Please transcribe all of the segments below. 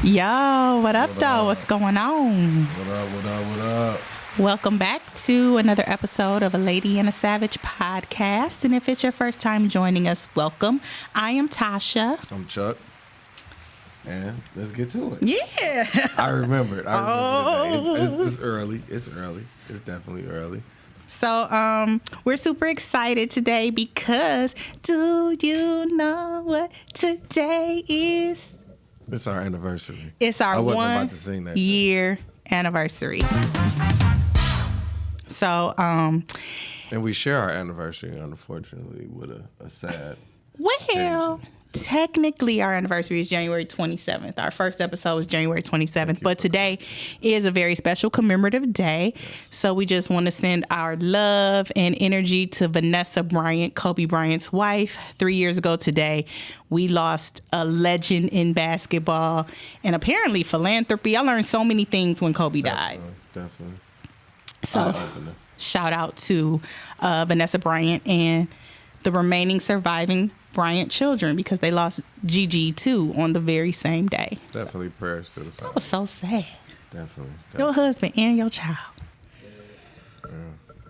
Yo, what up, though? What's going on? What up? Welcome back to another episode of A Lady and a Savage podcast. And if it's your first time joining us, welcome. I am Tosha. I'm Chuck. And let's get to it. Yeah. I remembered. It's early. It's definitely early. So we're super excited today because do you know what today is? It's our anniversary. It's our I wasn't 1 about to sing that year anniversary. So, and we share our anniversary, unfortunately, with a sad well, occasion. technically our anniversary is January 27th. Our first episode was January 27th, but today is a very special commemorative day. Yes. So we just want to send our love and energy to Vanessa Bryant, Kobe Bryant's wife. 3 years ago today, we lost a legend in basketball and apparently philanthropy. I learned so many things when Kobe died. Definitely. So shout out to Vanessa Bryant and the remaining surviving Bryant children because they lost Gigi too on the very same day. Definitely prayers to the family. That was so sad. Definitely. Your husband and your child. Yeah.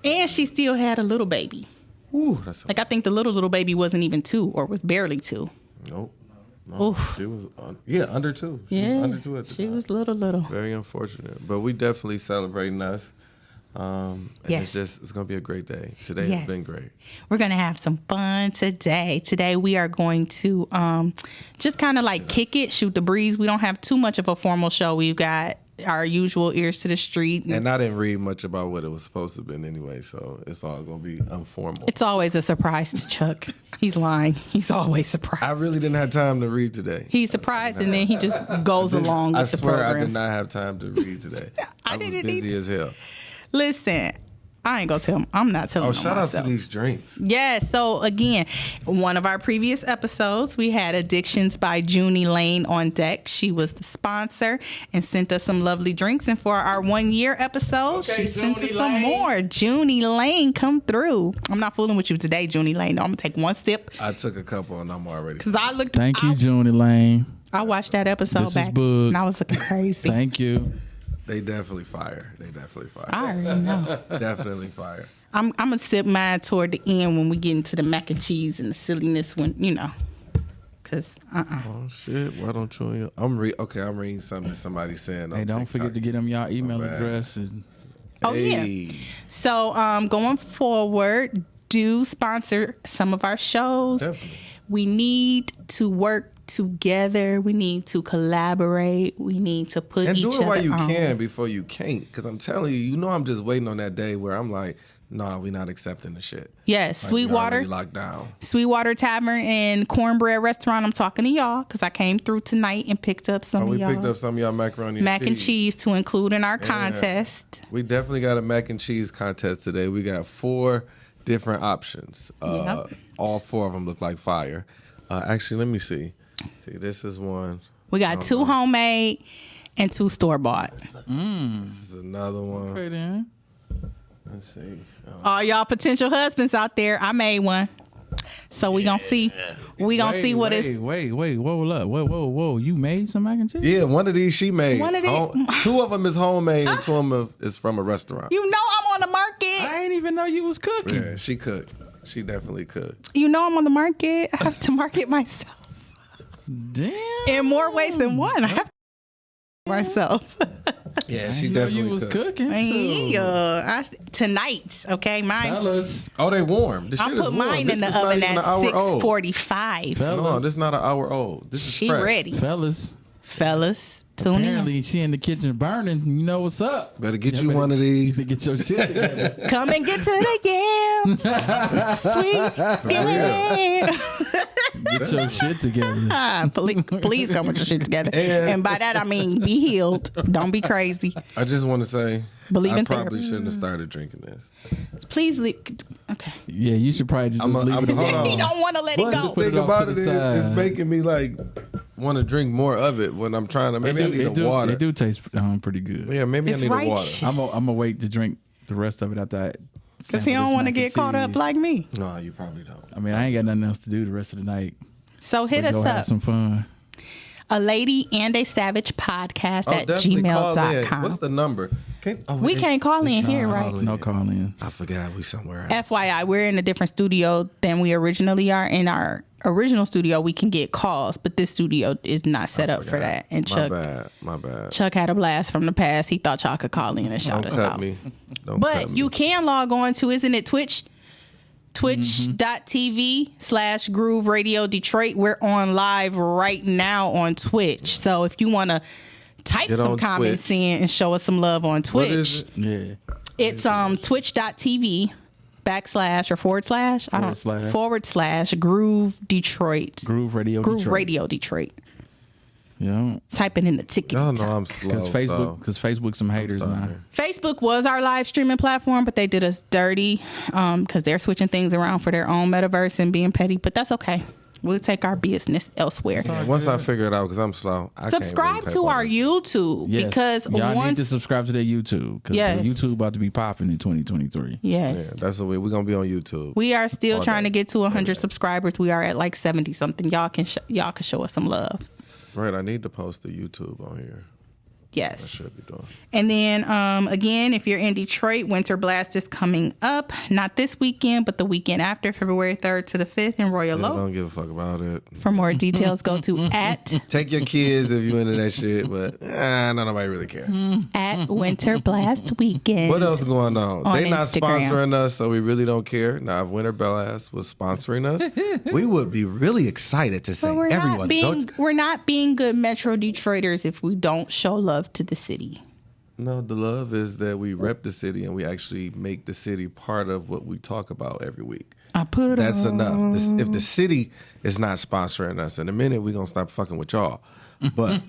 And she still had a little baby. Ooh, I think the little baby wasn't even 2 or was barely 2. Nope. No, she was under 2. She was under 2 at the time. She was little. Very unfortunate, but we definitely celebrating us. And yes. it's going to be a great day. Today has been great. We're going to have some fun today. Today we are going to just kind of like kick it, shoot the breeze. We don't have too much of a formal show. We've got our usual ears to the street. And I didn't read much about what it was supposed to have been anyway, so it's all going to be informal. It's always a surprise to Chuck. He's lying. He's always surprised. I really didn't have time to read today. He's surprised and then he just goes along with the program. I swear I did not have time to read today. I was busy as hell. Listen, I ain't gonna tell him. I'm not telling him. Shout out to these drinks. Yeah, so again, one of our previous episodes, we had Addictions by Junie Lane on deck. She was the sponsor and sent us some lovely drinks. And for our 1 year episode, she sent us some more. Junie Lane, come through. I'm not fooling with you today, Junie Lane. No, I'm gonna take one sip. I took a couple and I'm already. Because I looked. Thank you, Junie Lane. I watched that episode back and I was looking crazy. Thank you. They definitely fire. I already know. Definitely fire. I'm gonna sip mine toward the end when we get into the mac and cheese and the silliness when cause Oh shit! Why don't you? I'm reading something that somebody saying. Hey, don't forget to get them y'all email address. And yeah. So going forward, do sponsor some of our shows. Definitely. We need to work together. We need to collaborate. We need to put each other on. And do it while you can before you can't. Because I'm telling you, I'm just waiting on that day where I'm like, nah, we not accepting the shit. Yes, like Sweetwater. Locked down. Sweetwater Tavern and Cornbread Restaurant. I'm talking to y'all because I came through tonight and picked up some of y'all. We picked up some of y'all macaroni and cheese to include in our contest. We definitely got a mac and cheese contest today. We got 4 different options. All 4 of them look like fire. Actually, let me see. See, this is one. We got 2 homemade and 2 store-bought. This is another one. Okay, then. Let's see. All y'all potential husbands out there, I made one. So we gonna see. We gonna see what it's. Wait, whoa, up. Whoa. You made some mac and cheese? Yeah, one of these she made. One of these. 2 of them is homemade and 2 of them is from a restaurant. You know I'm on the market. I ain't even know you was cooking. Yeah, she cooked. She definitely cooked. You know I'm on the market. I have to market myself. Damn. In more ways than one. I have to myself. Yeah, she know definitely you was cooked. cooking. Yeah, tonight. Okay, mine. Fellas. Oh, they warm. I put mine in the oven at 6:45. No, this is not an hour old. This is She fresh. ready, Fellas. tune in. Apparently, she in the kitchen burning. You know what's up. Better get you one of these. You get your shit together. Come and get to the yams. Sweet yams. Get your shit together. Please come with your shit together. And by that, I mean be healed. Don't be crazy. I just want to say, Believe I in probably therapy. shouldn't have started drinking this. Please leave. Okay. Yeah, you should probably just leave it hold alone. on. He don't want to let it But go. the Put it thing off about to it the is, side. it's making me like want to drink more of it when I'm trying to. Maybe I need a water. They do taste pretty good. Yeah, maybe It's I need righteous. a water. I'm gonna wait to drink the rest of it after I. Because he don't want to get caught up like me. No, you probably don't. I mean, I ain't got nothing else to do the rest of the night. So hit But us go have up. some fun. A Lady and a Savage podcast at definitely call in. gmail.com. What's the number? We can't call in here, right? No call in. I forgot we somewhere else. FYI, we're in a different studio than we originally are. In our original studio, we can get calls, but this studio is not set up for that. And Chuck, my bad. Chuck had a blast from the past. He thought y'all could call in and shout us out. Don't cut me. You can log on to, isn't it, Twitch? Twitch.tv/Groove Radio Detroit. We're on live right now on Twitch. So if you want to type some comments in and show us some love on Twitch. What is it? Yeah. It's twitch.tv / Groove Detroit. Groove Radio Groove Detroit. Radio Detroit. Yeah. Type it in the ticket. Y'all know I'm slow. Because Facebook some haters now. Facebook was our live streaming platform, but they did us dirty because they're switching things around for their own metaverse and being petty. But that's okay. We'll take our business elsewhere. Once I figure it out, because I'm slow. Subscribe to our YouTube yes. Y'all need to subscribe to their YouTube because YouTube about to be popping in 2023. Yes, that's what we're gonna be on YouTube. We are still trying to get to 100 subscribers. We are at like 70 something. Y'all can show us some love. Right, I need to post the YouTube on here. Yes. I should be doing. And then, again, if you're in Detroit, Winter Blast is coming up. Not this weekend, but the weekend after, February 3rd to the 5th in Royal Oak. I don't give a fuck about it. For more details, go to at... Take your kids if you're into that shit, but nobody really care. At Winter Blast Weekend. What else going on? They not Instagram. sponsoring us, so we really don't care. Now, if Winter Blast was sponsoring us, we would be really excited to say, But everyone. we're not being good Metro Detroiters if we don't show love to the city. No, the love is that we rep the city and we actually make the city part of what we talk about every week. That's enough. If the city is not sponsoring us, in a minute we're gonna stop fucking with y'all. But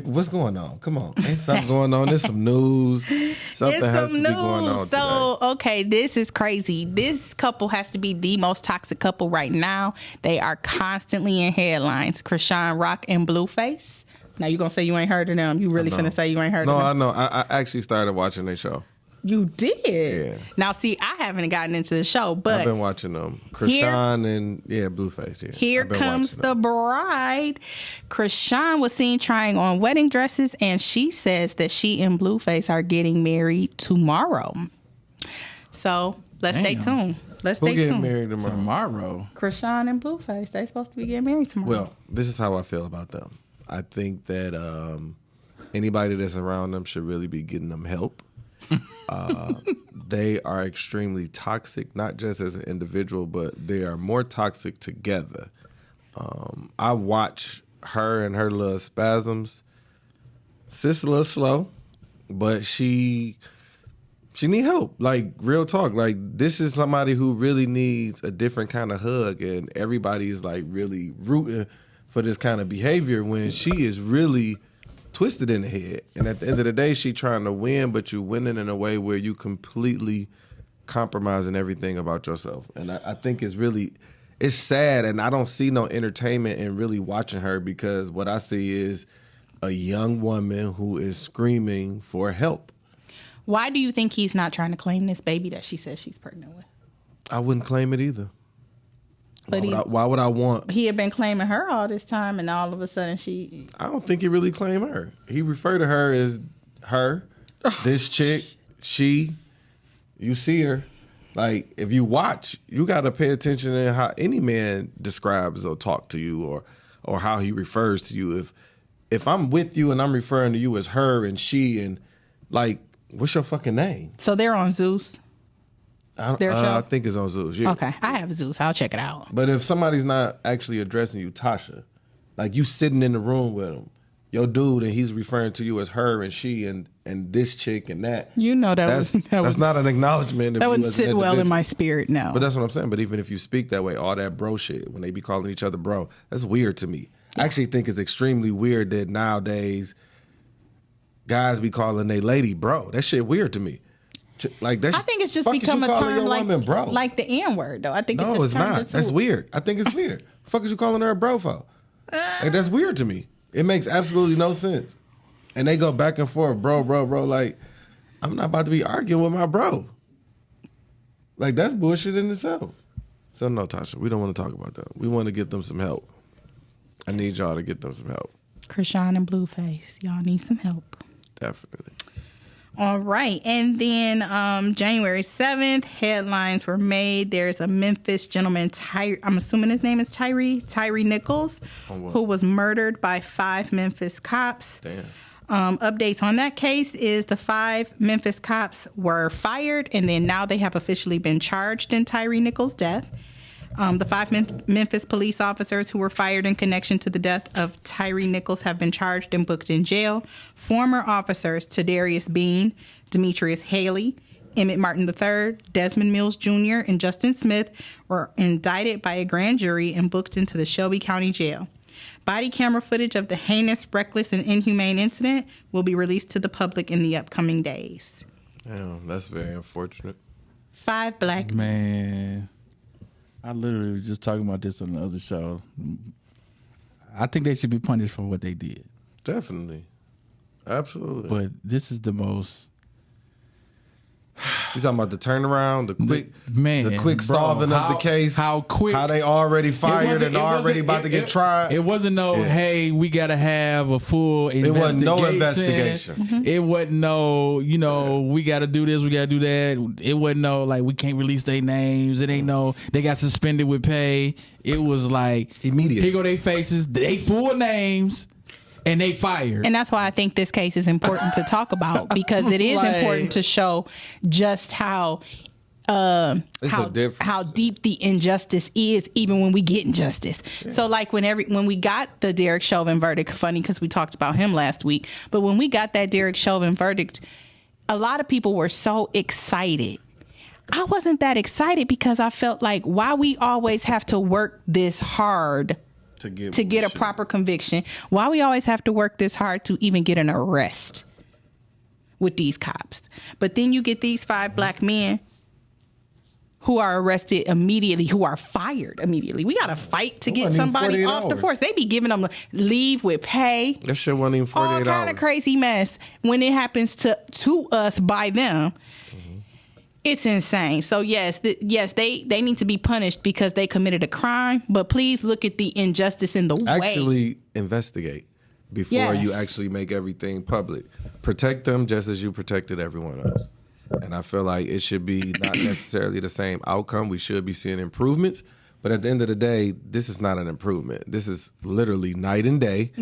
what's going on? Come on, ain't something going on? There's some news. Something has to be going on today. Okay, this is crazy. This couple has to be the most toxic couple right now. They are constantly in headlines. Krishan Rock and Blueface. Now you gonna say you ain't heard of them? You really finna say you ain't heard of them? No, I know. I actually started watching their show. You did? Yeah. Now, see, I haven't gotten into the show, but I've been watching them. Krishan and Blueface. Yeah. Here comes the bride. Krishan was seen trying on wedding dresses, and she says that she and Blueface are getting married tomorrow. So let's stay tuned. Let's stay tuned. Married Tomorrow. Krishan and Blueface, they're supposed to be getting married tomorrow. Well, this is how I feel about them. I think that anybody that's around them should really be getting them help. They are extremely toxic, not just as an individual, but they are more toxic together. I watch her and her little spasms. Sis a little slow, but she need help. Like, real talk. Like, this is somebody who really needs a different kind of hug, and everybody's like really rooting for this kind of behavior when she is really twisted in the head. And at the end of the day, she trying to win, but you winning in a way where you completely compromising everything about yourself. And I think it's sad, and I don't see no entertainment in really watching her, because what I see is a young woman who is screaming for help. Why do you think he's not trying to claim this baby that she says she's pregnant with? I wouldn't claim it either. But why would I want? He had been claiming her all this time, and all of a sudden she... I don't think he really claimed her. He referred to her as her, this chick, she. You see her. Like, if you watch, you got to pay attention to how any man describes or talk to you, or how he refers to you. If I'm with you and I'm referring to you as her and she, and like, what's your fucking name? So they're on Zeus. I think it's on Zeus. Yeah. Okay, I have Zeus. I'll check it out. But if somebody's not actually addressing you, Tosha, like you sitting in the room with him, your dude, and he's referring to you as her and she and this chick and that. You know that's not an acknowledgement. That wouldn't sit well in my spirit, no. But that's what I'm saying. But even if you speak that way, all that bro shit, when they be calling each other bro, that's weird to me. Yeah. I actually think it's extremely weird that nowadays guys be calling their lady bro. That shit weird to me. Like, that's, I think it's just become a term like the N-word, though. I think no, it's not. That's weird. I think it's weird. The fuck is you calling her a bro for? Like, that's weird to me. It makes absolutely no sense. And they go back and forth, bro. Like, I'm not about to be arguing with my bro. Like, that's bullshit in itself. So no, Tosha, we don't want to talk about that. We want to get them some help. I need y'all to get them some help. Krishan and Blueface, y'all need some help. Definitely. All right. And then January 7th, headlines were made. There's a Memphis gentleman, I'm assuming his name is Tyree Nichols, who was murdered by 5 Memphis cops. Damn. Updates on that case is the 5 Memphis cops were fired, and then now they have officially been charged in Tyree Nichols' death. The 5 Memphis police officers who were fired in connection to the death of Tyree Nichols have been charged and booked in jail. Former officers Tadarius Bean, Demetrius Haley, Emmett Martin III, Desmond Mills Jr., and Justin Smith were indicted by a grand jury and booked into the Shelby County Jail. Body camera footage of the heinous, reckless, and inhumane incident will be released to the public in the upcoming days. Damn, that's very unfortunate. 5 black men. Man, I literally was just talking about this on the other show. I think they should be punished for what they did. Definitely. Absolutely. But this is the most... You talking about the turnaround, the quick bro, solving of the case, how quick, how they already fired and already about to get tried. It wasn't hey, we got to have a full investigation. It wasn't no investigation. Mm-hmm. It wasn't we got to do this, we got to do that. It wasn't we can't release their names. It ain't they got suspended with pay. It was immediate. Here go their faces, they full names. And they fired. And that's why I think this case is important to talk about, because it is important to show just how deep the injustice is, even when we get injustice. Yeah. So when we got the Derek Chauvin verdict, funny because we talked about him last week, but when we got that Derek Chauvin verdict, a lot of people were so excited. I wasn't that excited because I felt like, why we always have to work this hard to get a proper conviction? Why we always have to work this hard to even get an arrest with these cops? But then you get these 5 black men who are arrested immediately, who are fired immediately. We got to fight to get somebody off the force. They be giving them leave with pay. That shit wasn't even 48 hours. All kind of crazy mess when it happens to us by them. It's insane. So yes, they need to be punished because they committed a crime. But please look at the injustice in the way. Actually investigate before you actually make everything public. Protect them just as you protected everyone else. And I feel like it should be not necessarily the same outcome. We should be seeing improvements. But at the end of the day, this is not an improvement. This is literally night and day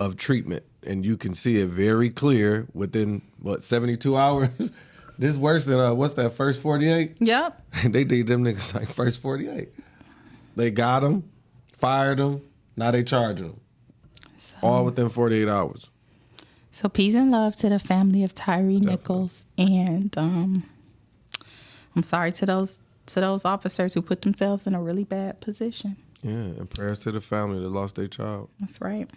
of treatment. And you can see it very clear within, 72 hours? This worse than, what's that, first 48? Yep. They did them niggas like first 48. They got them, fired them, now they charge them. So, all within 48 hours. So peace and love to the family of Tyree Nichols. And I'm sorry to those officers who put themselves in a really bad position. Yeah, and prayers to the family that lost their child. That's right.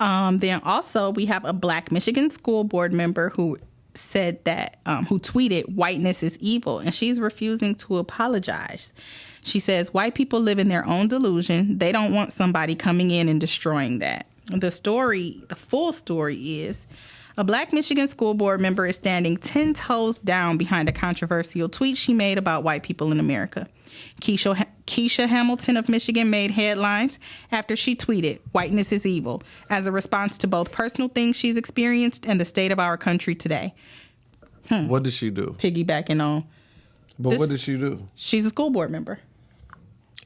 Then also we have a black Michigan school board member who said that, who tweeted, "Whiteness is evil," and she's refusing to apologize. She says, "White people live in their own delusion. They don't want somebody coming in and destroying that." The full story is, a black Michigan school board member is standing 10 toes down behind a controversial tweet she made about white people in America. Keisha Hamilton of Michigan made headlines after she tweeted, "Whiteness is evil," as a response to both personal things she's experienced and the state of our country today. What did she do? Piggybacking on. But what did she do? She's a school board member.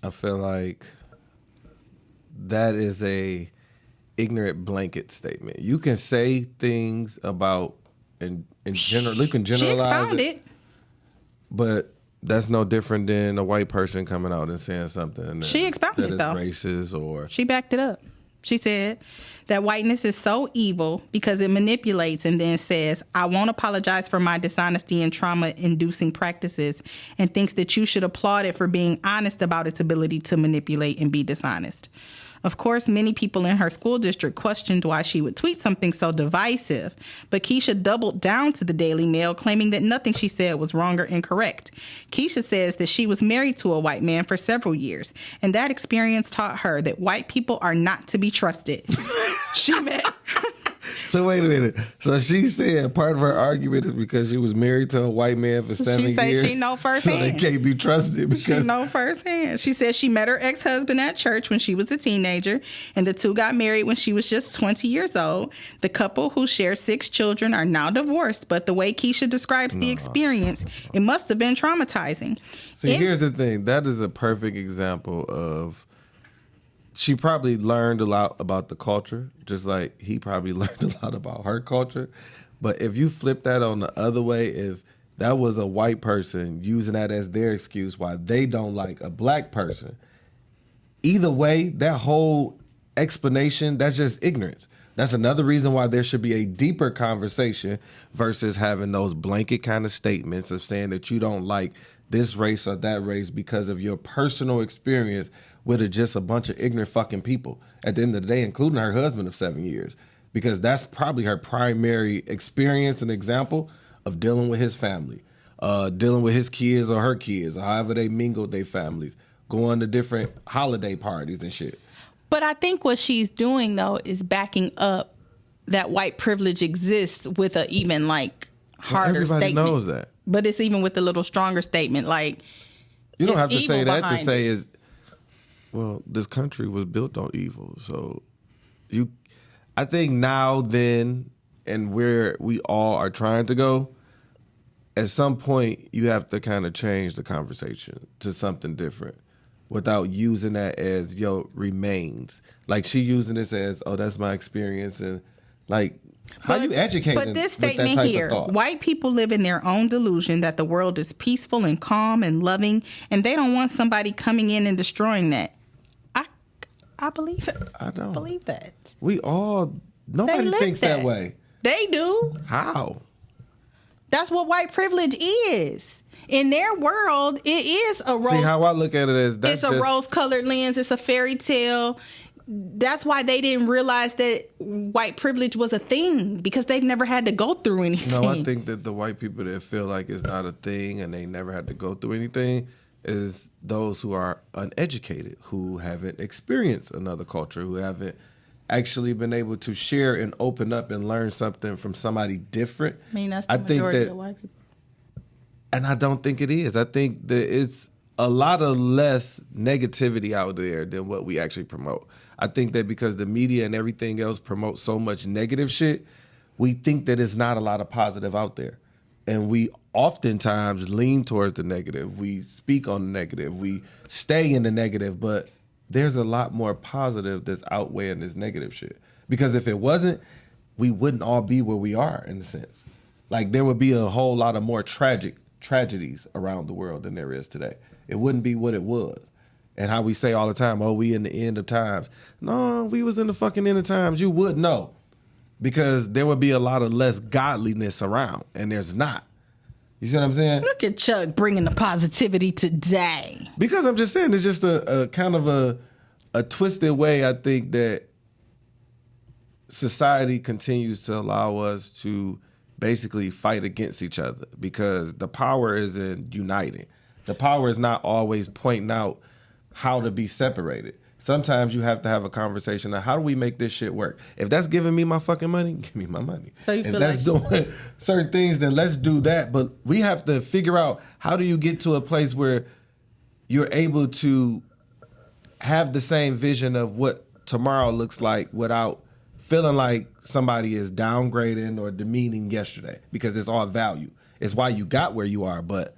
I feel like that is a ignorant blanket statement. You can say things about, in general, you can generalize she expounded. But that's no different than a white person coming out and saying something she expounded that is though. Racist, or she backed it up. She said that whiteness is so evil because it manipulates, and then says, "I won't apologize for my dishonesty and trauma-inducing practices," and thinks that you should applaud it for being honest about its ability to manipulate and be dishonest. Of course, many people in her school district questioned why she would tweet something so divisive, but Keisha doubled down to the Daily Mail, claiming that nothing she said was wrong or incorrect. Keisha says that she was married to a white man for several years, and that experience taught her that white people are not to be trusted. She So wait a minute. So she said part of her argument is because she was married to a white man for 7 years. She said she know firsthand. So they can't be trusted because she know firsthand. She said she met her ex-husband at church when she was a teenager, and the two got married when she was just 20 years old. The couple, who share 6 children, are now divorced, but the way Keisha describes the experience, it must have been traumatizing. See, here's the thing. That is a perfect example of she probably learned a lot about the culture, just like he probably learned a lot about her culture. But if you flip that on the other way, if that was a white person using that as their excuse why they don't like a black person, either way, that whole explanation, that's just ignorance. That's another reason why there should be a deeper conversation versus having those blanket kind of statements of saying that you don't like this race or that race because of your personal experience with just a bunch of ignorant fucking people at the end of the day, including her husband of 7 years, because that's probably her primary experience and example of dealing with his family, dealing with his kids or her kids, or however they mingled their families, going to different holiday parties and shit. But I think what she's doing, though, is backing up that white privilege exists with a even, like, harder everybody statement. Knows that. But it's even with a little stronger statement. Like, you don't have to say that to say it. is, well, this country was built on evil. So I think now, then, and where we all are trying to go, at some point, you have to kind of change the conversation to something different without using that as, remains. Like, she using this as, oh, that's my experience. And, like, how you educating? But this statement here, white people live in their own delusion that the world is peaceful and calm and loving, and they don't want somebody coming in and destroying that. I believe it. I don't believe that. Nobody thinks that way. They do. How? That's what white privilege is. In their world, it is a rose. See, how I look at it is it's a rose-colored lens. It's a fairy tale. That's why they didn't realize that white privilege was a thing, because they've never had to go through anything. No, I think that the white people that feel like it's not a thing and they never had to go through anything is those who are uneducated, who haven't experienced another culture, who haven't actually been able to share and open up and learn something from somebody different. I mean, that's the majority of white people. And I don't think it is. I think that it's a lot of less negativity out there than what we actually promote. I think that because the media and everything else promotes so much negative shit, we think that it's not a lot of positive out there. And we oftentimes lean towards the negative. We speak on the negative. We stay in the negative, but there's a lot more positive that's outweighing this negative shit. Because if it wasn't, we wouldn't all be where we are, in a sense. Like, there would be a whole lot of more tragedies around the world than there is today. It wouldn't be what it was. And how we say all the time, oh, we in the end of times. No, we was in the fucking end of times. You would know. Because there would be a lot of less godliness around, and there's not. You see what I'm saying? Look at Chuck bringing the positivity today. Because I'm just saying, it's just a kind of a twisted way, I think, that society continues to allow us to basically fight against each other, because the power is in uniting. The power is not always pointing out how to be separated. Sometimes you have to have a conversation of, how do we make this shit work? If that's giving me my fucking money, give me my money. So you if feel that's doing certain things, then let's do that. But we have to figure out, how do you get to a place where you're able to have the same vision of what tomorrow looks like without feeling like somebody is downgrading or demeaning yesterday, because it's all value. It's why you got where you are, but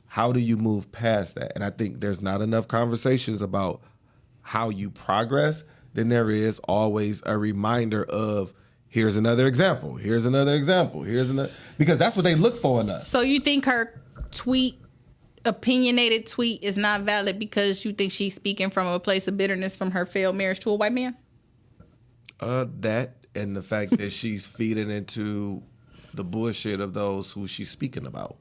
how do you move past that? And I think there's not enough conversations about how you progress. Then there is always a reminder of, here's another example, here's another example, here's another, because that's what they look for in us. So you think her opinionated tweet is not valid because you think she's speaking from a place of bitterness from her failed marriage to a white man? That, and the fact that she's feeding into the bullshit of those who she's speaking about,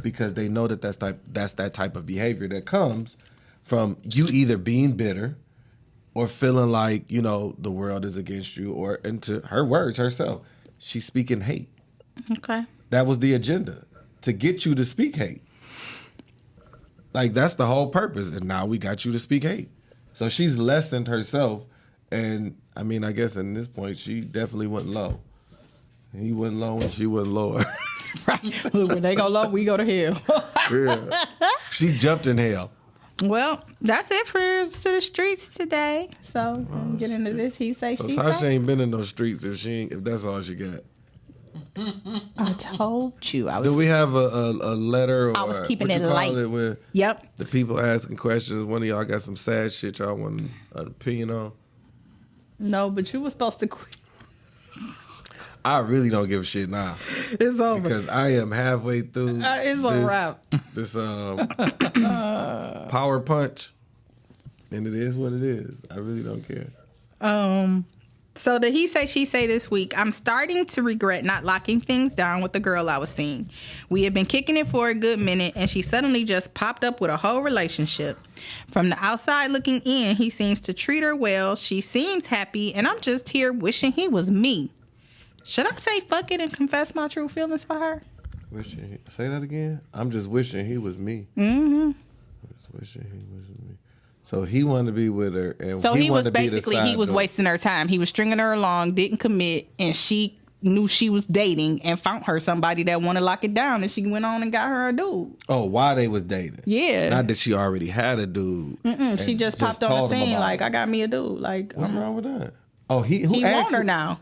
because they know that that's that type of behavior that comes from you either being bitter or feeling like, the world is against you, or, into her words herself, she's speaking hate. Okay. That was the agenda, to get you to speak hate. Like, that's the whole purpose. And now we got you to speak hate. So she's lessened herself. And I mean, I guess in this point, she definitely went low. He went low and she went lower. Right. Look, when they go low, we go to hell. Yeah. She jumped in hell. Well, that's it for To the Streets today. So get into this. He say, So she Tasha say. ain't been in those streets if that's all she got. I told you. Do we have a letter? Or I was keeping what it you call light. It when Yep. the people asking questions. One of y'all got some sad shit y'all want an opinion on? No, but you were supposed to quit. I really don't give a shit now It's over. because I am halfway through. It's a wrap. This power punch, and it is what it is. I really don't care. So the He Say, She Say this week, I'm starting to regret not locking things down with the girl I was seeing. We had been kicking it for a good minute, and she suddenly just popped up with a whole relationship. From the outside looking in, he seems to treat her well. She seems happy, and I'm just here wishing he was me. Should I say fuck it and confess my true feelings for her? Say that again. I'm just wishing he was me. Mm-hmm. Just wishing he was me. So he wanted to be with her, and So he was wanted to be the basically, side he was door. wasting her time. He was stringing her along, didn't commit, and she knew she was dating and found her somebody that wanted to lock it down, and she went on and got her a dude. Oh, why they was dating? Yeah. Not that she already had a dude. She just popped on told the him scene about like, it. I got me a dude. Like, What's wrong with that? Oh, he he asked want her you? now.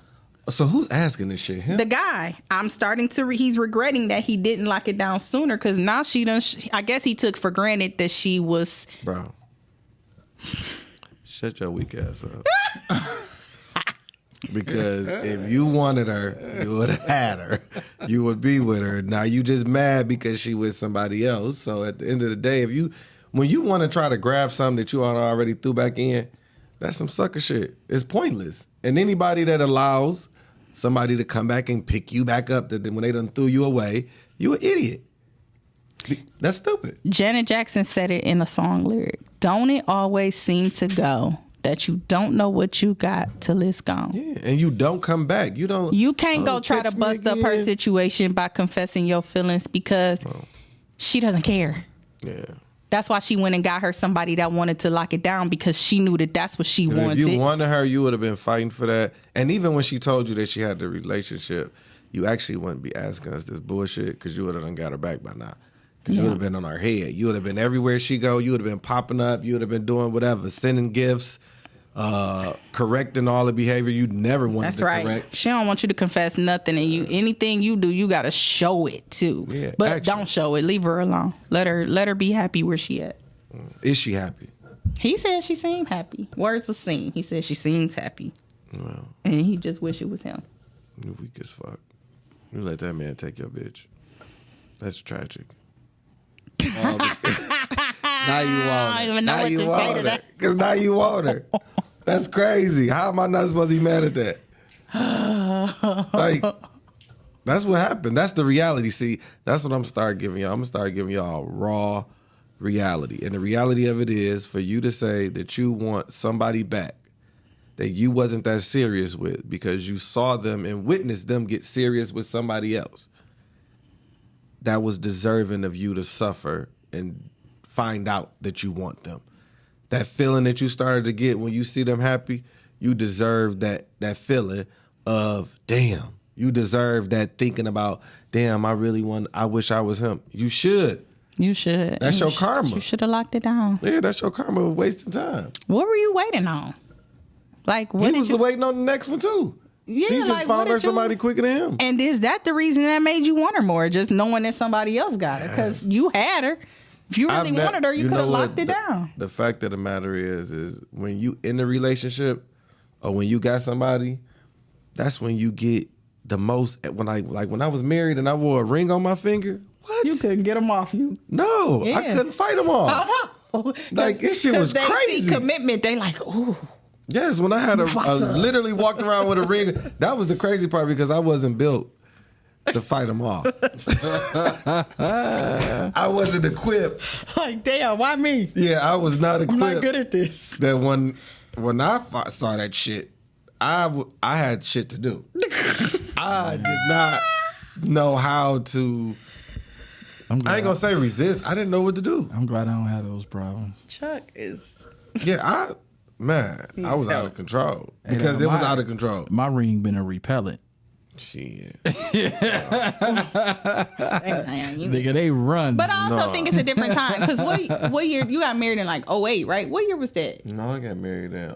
So who's asking this shit? Him? The guy. I'm starting to. He's regretting that he didn't lock it down sooner because now she done. I guess he took for granted that she was. Bro, shut your weak ass up. Because if you wanted her, you would have had her. You would be with her. Now you just mad because she with somebody else. So at the end of the day, when you want to try to grab something that you already threw back in, that's some sucker shit. It's pointless. And anybody that allows somebody to come back and pick you back up when they done threw you away, you an idiot. That's stupid. Janet Jackson said it in a song lyric. Don't it always seem to go that you don't know what you got till it's gone? Yeah, and you don't come back. You don't. You can't go try to catch me bust up her again. situation by confessing your feelings because she doesn't care. Yeah. That's why she went and got her somebody that wanted to lock it down because she knew that that's what she 'Cause wanted. if you wanted her, you would have been fighting for that. And even when she told you that she had the relationship, you actually wouldn't be asking us this bullshit because you would have done got her back by now. Because you would have been on her head. You would have been everywhere she go. You would have been popping up. You would have been doing whatever, sending gifts, correcting all the behavior you never wanted That's to right. correct. She don't want you to confess nothing, and anything you do, you gotta show it too. Yeah, but action. don't show it. Leave her alone. Let her be happy where she at. Is she happy? He said she seemed happy. Words was seen. He said she seems happy, Well, and he just wish it was him. you weak as fuck. You let that man take your bitch. That's tragic. Now you want I don't her. even know Now what you to say want to her. that. Because now you want her. That's crazy. How am I not supposed to be mad at that? Like, that's what happened. That's the reality. See, that's what I'm start giving y'all. I'm going to start giving y'all raw reality. And the reality of it is for you to say that you want somebody back that you wasn't that serious with because you saw them and witnessed them get serious with somebody else. That was deserving of you to suffer and find out that you want them. That feeling that you started to get when you see them happy, you deserve that feeling of, damn. You deserve that thinking about, damn, I wish I was him. You should. You should. That's your karma. You should have locked it down. Yeah, that's your karma of wasting time. What were you waiting on? Like, what He did was you? waiting on the next one, too. Yeah, she just like, what found her did you- somebody quicker than him. And is that the reason that made you want her more? Just knowing that somebody else got her? Because you had her. If you really wanted her, you could have locked it down. The fact of the matter is when you in a relationship or when you got somebody, that's when you get the most. When I was married and I wore a ring on my finger, what? You couldn't get them off you. No, I Yeah. couldn't fight them off. Like, this shit was they crazy. See commitment. They like, ooh. Yes, when I had Mufasa. literally walked around with a ring, that was the crazy part because I wasn't built to fight them off. I wasn't equipped. Like, damn, why me? Yeah, I was not equipped. I'm not good at this. That when I saw that shit, I had shit to do. I did not know how to. I ain't gonna say resist. I didn't know what to do. I'm glad I don't have those problems. Chuck is. Yeah, I was out of control Hey, because now, it was out of control. My ring been a repellent. Shit. Nigga, they run. But I also think it's a different time. Because what year? You got married in like 08, right? What year was that? No, I got married in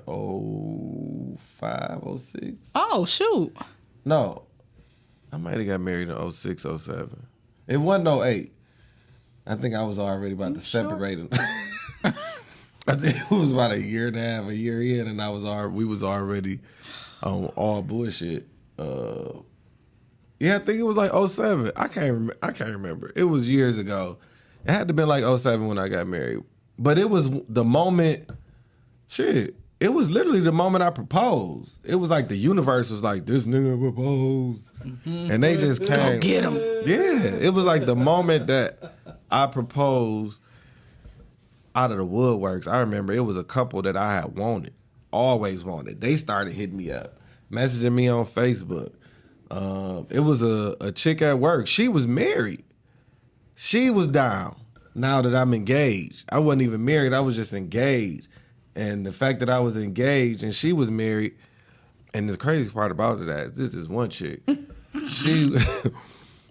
05, 06. Oh, shoot. No. I might have got married in 06, 07. It wasn't 08. I think I was already about to separate them. I think it was about a year and a half, a year in, and we was already on all bullshit. Yeah, I think it was like 07. I can't remember. It was years ago. It had to have been like 07 when I got married. But it was the moment, shit, it was literally the moment I proposed. It was like the universe was like, this nigga proposed. Mm-hmm. And they just came. Go get him. Yeah, it was like the moment that I proposed out of the woodworks. I remember it was a couple that I had wanted, always wanted. They started hitting me up, messaging me on Facebook. It was a chick at work. She was married. She was down now that I'm engaged. I wasn't even married. I was just engaged. And the fact that I was engaged and she was married, and the crazy part about that is this is one chick.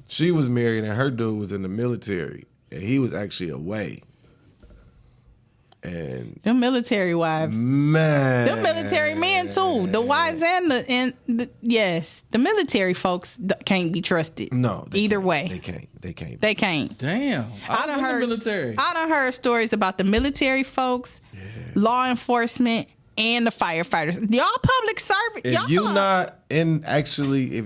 She was married and her dude was in the military and he was actually away. And them military wives, man, them military men too. The wives and the yes, the military folks can't be trusted. No, either way, they can't. They can't. Damn, I done heard military. I done heard stories about the military folks, law enforcement, and the firefighters. Y'all public service. If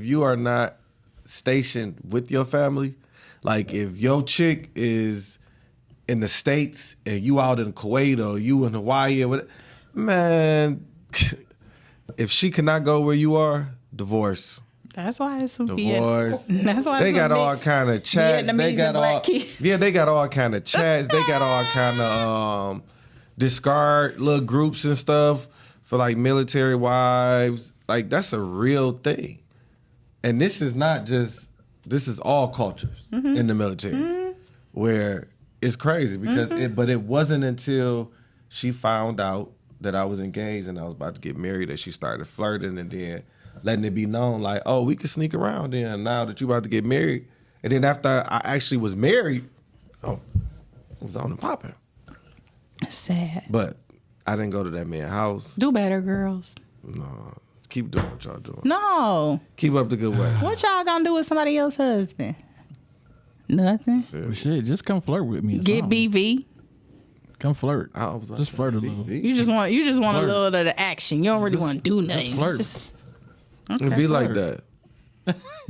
you are not stationed with your family, like if your chick is in the States and you out in Kuwait or you in Hawaii or whatever, man, if she cannot go where you are, divorce. That's why it's some divorce. That's why they got all kind of chats. They got all they got all kind of chats. They got all kind of discard little groups and stuff for like military wives. Like that's a real thing. And this is all cultures in the military where it's crazy because but it wasn't until she found out that I was engaged and I was about to get married that she started flirting and then letting it be known like, oh, we can sneak around then now that you about to get married. And then after I actually was married, it was on and popping. Sad. But I didn't go to that man's house. Do better, girls. No. Keep doing what y'all doing. No. Keep up the good work. What y'all gonna do with somebody else's husband? Nothing. Shit, just come flirt with me. Get BV. Come flirt. Just flirt a little. You just want a little of the action. You don't really want to do nothing. Just flirt. It'd be like that.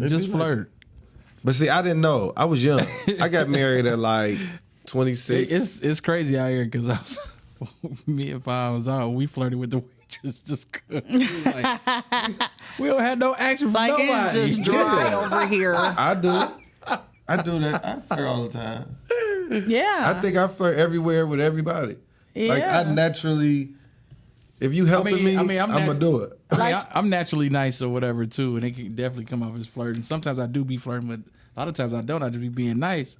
Just flirt. But see, I didn't know. I was young. I got married at like 26. It's crazy out here because me and I was out. We flirted with the waitress just cause. We don't have no action for nobody. It's just dry over here. I do that. I flirt all the time. Yeah. I think I flirt everywhere with everybody. Yeah. Like I naturally, if you helping me, I'm gonna do it. I'm naturally nice or whatever too, and it can definitely come off as flirting. Sometimes I do be flirting, but a lot of times I don't. I just be being nice.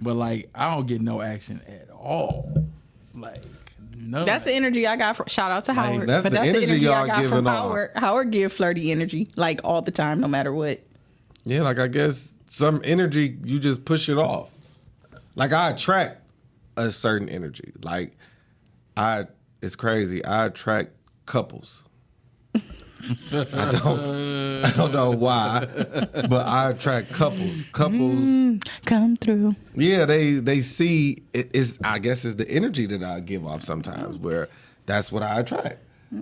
But like I don't get no action at all. Like no. That's the energy I got from. Shout out to Howard. That's the energy y'all giving off. Howard give flirty energy like all the time, no matter what. Yeah, like I guess some energy you just push it off. Like I attract a certain energy. Like it's crazy. I attract couples. I don't know why, but I attract couples. Couples come through. Yeah, they see it is. I guess it's the energy that I give off sometimes. Where that's what I attract.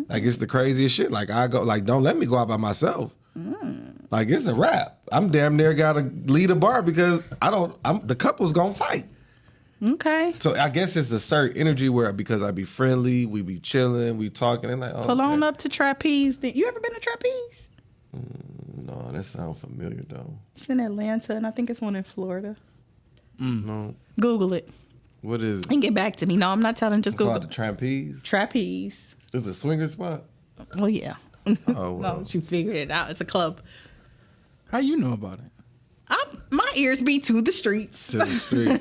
Like it's the craziest shit. Like I go, like don't let me go out by myself. Like it's a wrap. I'm damn near gotta lead a bar because the couple's gonna fight. Okay. So I guess it's a certain energy where because I be friendly, we be chilling, we talking, and like pull on up to Trapeze. You ever been to Trapeze? No, that sounds familiar though. It's in Atlanta, and I think it's one in Florida. No. Google it. What is it? And get back to me. No, I'm not telling. Just Google it. The Trapeze. Trapeze. It's a swinger spot. Well, yeah. Oh, well. No, you figured it out. It's a club. How you know about it? My ears be to the streets. To the street.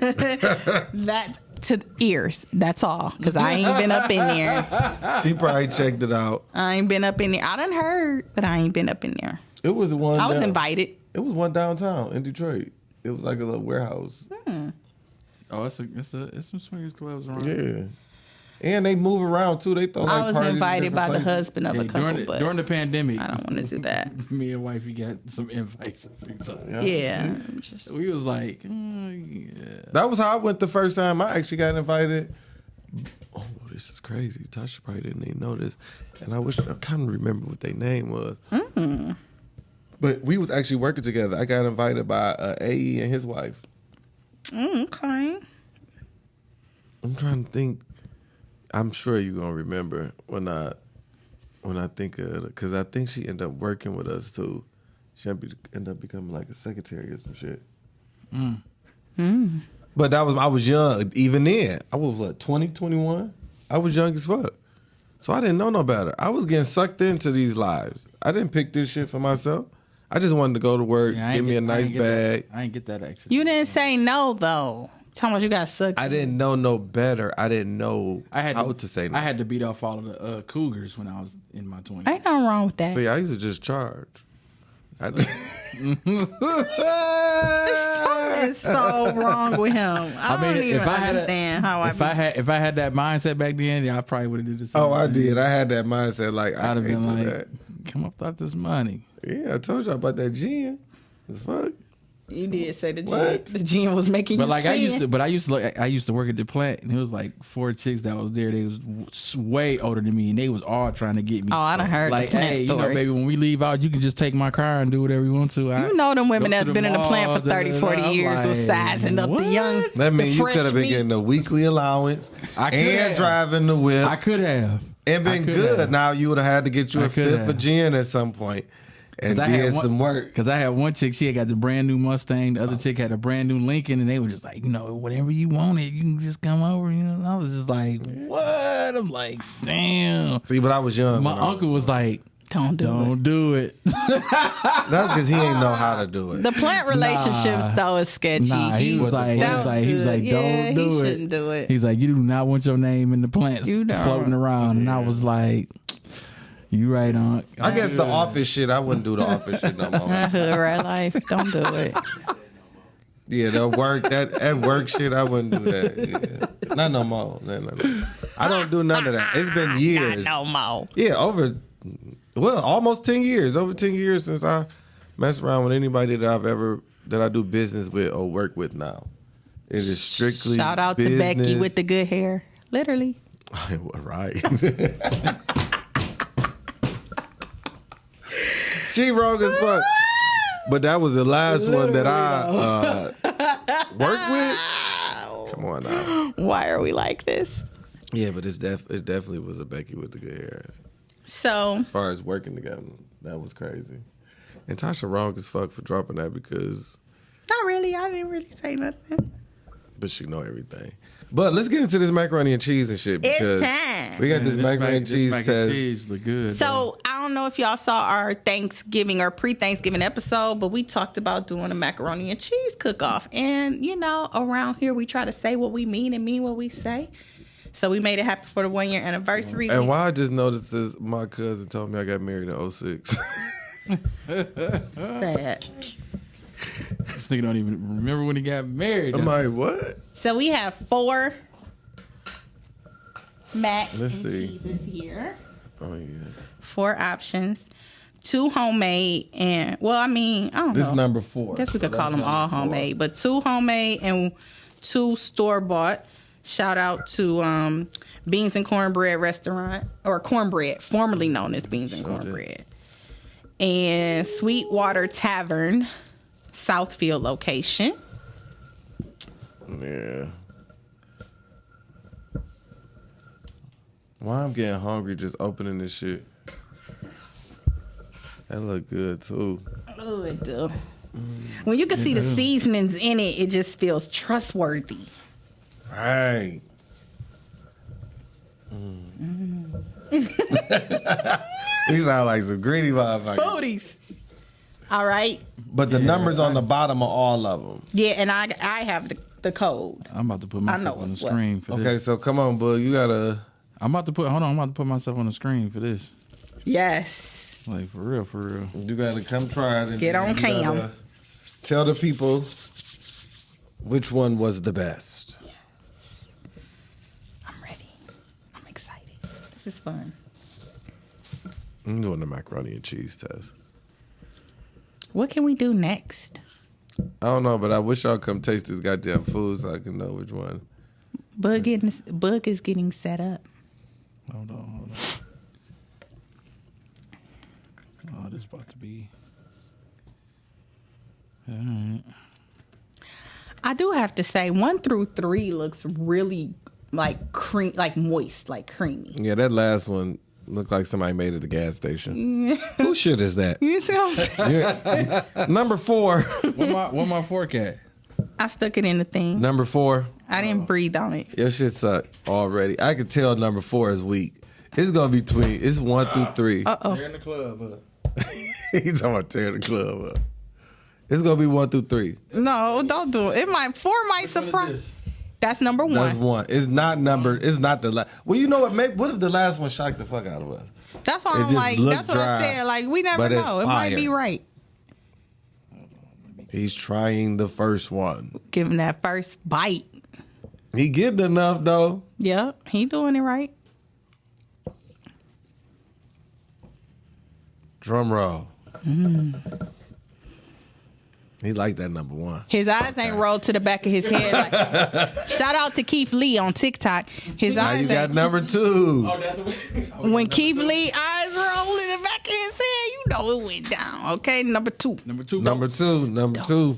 That's to the ears. That's all. Because I ain't been up in there. She probably checked it out. I ain't been up in there. I done heard, but I ain't been up in there. It was one. I was invited. It was one downtown in Detroit. It was like a little warehouse. Oh, it's some swingers clubs around. Yeah. And they move around too. They throw like I was parties invited by the husband of a couple, but during the pandemic, I don't want to do that. me and wifey got some invites a few times. Yeah. We was like, yeah. That was how I went the first time. I actually got invited. Oh, this is crazy. Tosha probably didn't even know this. And I kind of remember what their name was. But we was actually working together. I got invited by AE and his wife. Okay. I'm trying to think. I'm sure you're going to remember when I think of it. Because I think she ended up working with us too. She ended up becoming like a secretary or some shit. But I was young. Even then, I was what, 20, 21? I was young as fuck. So I didn't know no better. I was getting sucked into these lives. I didn't pick this shit for myself. I just wanted to go to work, give me a nice bag. I ain't get that access. You didn't say no, though. Talking about you got sucked. I didn't know no better. I didn't know how to say no. I had to beat off all of the cougars when I was in my 20s. Ain't nothing wrong with that. See, I used to just charge. Something is so wrong with him. I don't even understand how I. If I had that mindset back then, yeah, I probably would have did the same. Oh, I did. I had that mindset. Like I'd have been like, that. come up without this money. Yeah, I told you about that gin. The fuck. You did say the gin was making but you like sin. I used to work at the plant, and it was like 4 chicks that was there. They was way older than me, and they was all trying to get me. Oh, I done heard like, the plant hey, stories. you know, baby, when we leave out, you can just take my car and do whatever you want to. You know them women that's been in the plant for 30, 40 years was sizing up the young. That means you fresh could have been meat. getting a weekly allowance and driving the whip. I could have. And been good. Have. Now you would have had to get you a fifth of gin at some point. And did some work. Because I had one chick, she had got the brand new Mustang. The other chick had a brand new Lincoln. And they were just like, you know, whatever you wanted, you can just come over. You know, and I was just like, what? I'm like, damn. See, but I was young. My uncle was like, don't do it. That's because he ain't know how to do it. The plant relationships, though, is sketchy. He was like, don't do it. Shouldn't do it. He's like, you do not want your name in the plants floating around. And I was like, you right on. I guess the office shit, I wouldn't do the office shit no more. Hood rat life, don't do it. Yeah, that work shit, I wouldn't do that. Yeah. Not no more. No. I don't do none of that. It's been years. Not no more. Yeah, almost 10 years. Over 10 years since I mess around with anybody that I do business with or work with now. It is strictly shout out business. to Becky with the good hair. Literally. Right. She wrong as fuck. But that was the last one that I worked with. Come on now. Why are we like this? Yeah, but it definitely was a Becky with the good hair. So as far as working together, that was crazy. And Tosha wrong as fuck for dropping that because not really. I didn't really say nothing. But she know everything. But let's get into this macaroni and cheese and shit because it's time. We got this macaroni and cheese test. And cheese look good. So I don't know if y'all saw our Thanksgiving or pre-Thanksgiving episode, but we talked about doing a macaroni and cheese cook-off. And you know, around here we try to say what we mean and mean what we say. So we made it happen for the 1-year anniversary. And why I just noticed this, my cousin told me I got married in 06. Sad. This nigga don't even remember when he got married. I'm like, what? So we have 4 mac Let's and see. cheeses here. Oh, yeah. 4 options. 2 homemade and, well, I mean, I don't know. This is number 4. I guess we could call them all homemade. But 2 homemade and 2 store-bought. Shout out to Beans and Cornbread Restaurant, or Cornbread, formerly known as Beans and Cornbread. And Sweetwater Tavern, Southfield location. Yeah. Why I'm getting hungry just opening this shit. That look good too. Oh, it do. When you can see the seasonings in it, it just feels trustworthy. Right. These sound like some greedy motherfuckers. Foodies. All right. But the numbers on the bottom are all of them. Yeah, and I have the code. I'm about to put myself on the screen for this. Okay, so come on, bud. You gotta. I'm about to put myself on the screen for this. Yes. Like, for real, for real. You gotta come try it. And Get on cam. Tell the people which one was the best. I'm ready. I'm excited. This is fun. I'm doing the macaroni and cheese test. What can we do next? I don't know, but I wish y'all come taste this goddamn food so I can know which one. Bug is getting set up. Hold on. Oh, this about to be. All right. I do have to say, 1 through 3 looks really like cream, like moist, like creamy. Yeah, that last one looked like somebody made it at the gas station. Who shit is that? You see what I'm saying? Number 4. What my fork at? I stuck it in the thing. Number 4. I didn't breathe on it. Your shit sucked already. I could tell number 4 is weak. It's gonna be it's 1 through 3. They're in the club. He's talking about tearing the club up. It's gonna be 1 through 3. No, don't do it. 4 might surprise. That's number 1. That's 1. It's not number. It's not the last. Well, you know what? What if the last one shocked the fuck out of us? That's why It I'm just like. looked That's what dry, I said. Like we never but it's know. It might be fire. right. He's trying the first one. Give him that first bite. He getting enough though. Yep, he doing it right. Drum roll. He like that number 1. His eyes ain't rolled to the back of his head. Like, shout out to Keith Lee on TikTok. His Now eyes you got ain't, number 2. Oh, that's what. when Keith Lee eyes roll in the back of his head, you know it went down. Okay, number 2. Number 2. Number 2. Number 2.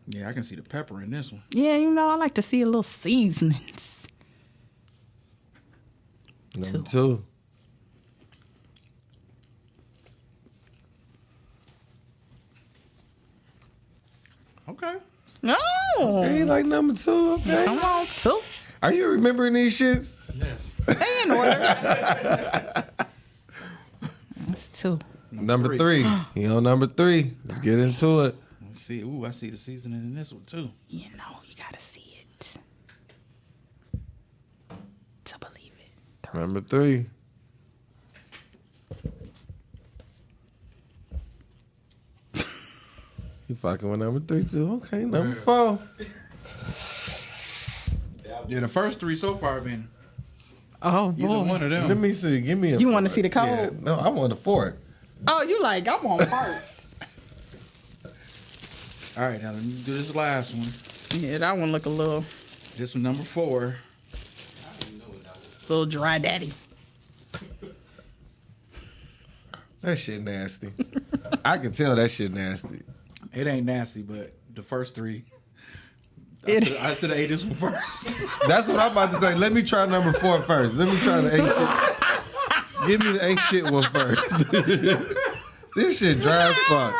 Yeah, I can see the pepper in this one. Yeah, you know I like to see a little seasonings. Number 2. Okay. No, He like number 2. Okay. come on, 2. Are you remembering these shits? Yes. Stay in order. That's 2. Number 3. He on number 3. Let's get into it. Let's see. Ooh, I see the seasoning in this one too. You know you gotta see it to believe it. Number 3. You fucking with number 3 too. Okay, number 4. Yeah, the first 3 so far have been Oh either boy. one of them. Let me see. Give me a. You wanna fork. see the code? Yeah. No, I want a fork. Oh, you like I'm on first. All right, now let me do this last one. Yeah, that one look a little This one, number 4. dry daddy. That shit nasty. I can tell that shit nasty. It ain't nasty, but the first 3. I should have ate this one first. That's what I'm about to say. Let me try number 4 first. Let me try the ain't shit. Give me the ain't shit one first. This shit dry as fuck.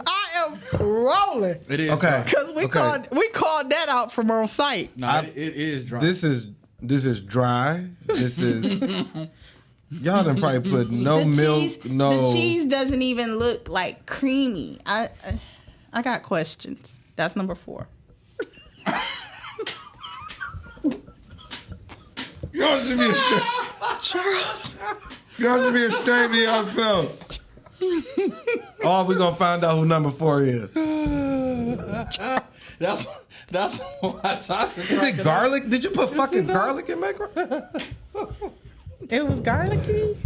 I am rolling. It is. Okay. Because we called that out from on site. No, it is dry. This is dry. This is. Y'all done probably put no milk, no. The cheese doesn't even look like creamy. I got questions. That's number 4. Y'all should be ashamed. Charles. Y'all should be ashamed of yourself. Oh, we gonna find out who number 4 is. That's why Tosha. Is it garlic? Did you put fucking garlic in macaroni? It was garlicky.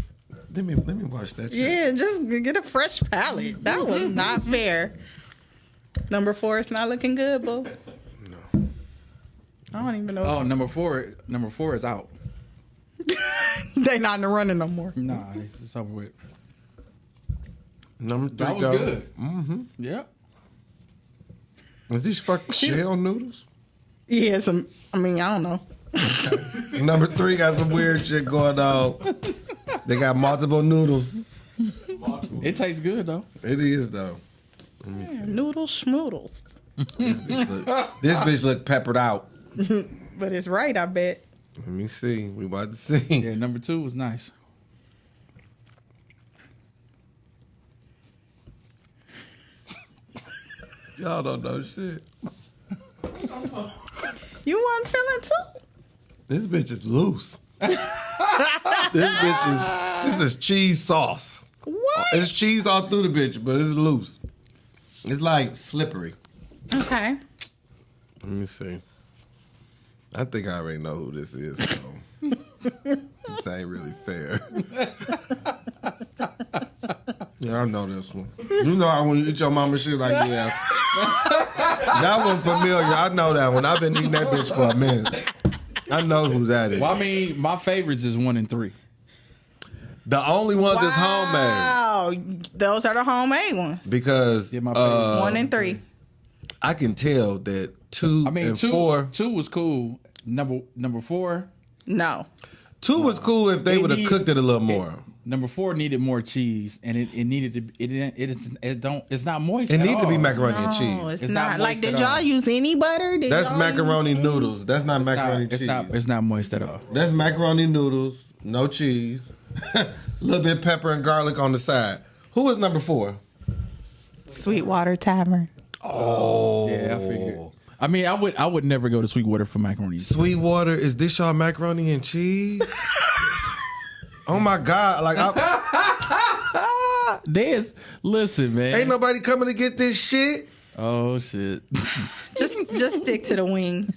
Let me watch that shit. Yeah, just get a fresh palate. That was not fair. Number 4 is not looking good, boo. No. I don't even know. Oh, number 4 is out. They not in the running no more. Nah, it's over with. Number 3 That was go. good. Mm-hmm. Yep. Is these fucking shell noodles? Yeah, I don't know. Number 3 got some weird shit going on. They got multiple noodles. It tastes good though. It is though. Let me see. Noodles schmoodles. This bitch look peppered out. But it's right, I bet. Let me see. We about to see. Yeah, number 2 was nice. Y'all don't know shit. You wasn't feeling too? This bitch is loose. This bitch is This is cheese sauce. What? It's cheese all through the bitch, but it's loose. It's like slippery. Okay. Let me see. I think I already know who this is. So. This ain't really fair. Yeah, I know this one. You know how when you eat your mama shit like, yeah. That one familiar. I know that one. I've been eating that bitch for a minute. I know who's at it. Well, I mean, my favorites is 1 and 3. The only one that's homemade. Wow. Those are the homemade ones. Because Yeah, my favorite. 1 and 3. I can tell that 2 and 4. 2 was cool. Number 4. No. 2 was cool if they would have cooked it a little more. Number 4 needed more cheese, and it needed to. It's not moist. It at needs to be all. macaroni and No, cheese. it's not not. Like, moist did at y'all all. use any butter? Did That's y'all macaroni use noodles. That's not macaroni and cheese. It's not moist at all. That's macaroni noodles, no cheese, a little bit of pepper and garlic on the side. Who was number 4? Sweetwater Tavern. Oh, Yeah, I figured. I mean, I would never go to Sweetwater for macaroni and cheese. Sweetwater, is this y'all macaroni and cheese? Oh my God! Like, Listen, man. ain't nobody coming to get this shit. Oh shit. Just stick to the wings.